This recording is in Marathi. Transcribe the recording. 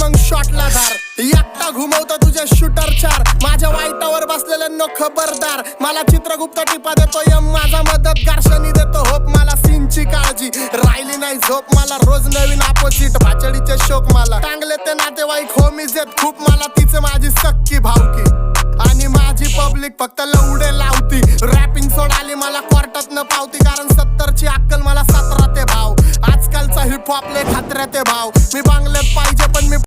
मग शॉटला धार एकटा घुमवतो तुझे शूटर चार माझ्या वाईटावर बसलेल्यांनो खबरदार मला चित्रगुप्त टिपा देतो यम माझा मदतगार शनी देतो होप मला सीनची काळजी राहिली नाही झोप मला रोज नवीन अपोजिट भाचडीचे शोक मला टांगले ते नातेवाईक होमीज येत खूप मला तिचे माझी सक्की भावकी आणि माझी पब्लिक फक्त लवडे लावती रॅपिंग सोडाली मला कोर्टात न पावती कारण 70ची अक्कल मला 17 ते भाव आजकालचा हिप हॉप लय खात्र्यात भाव मी बांगल्यात पाहिजे पण मी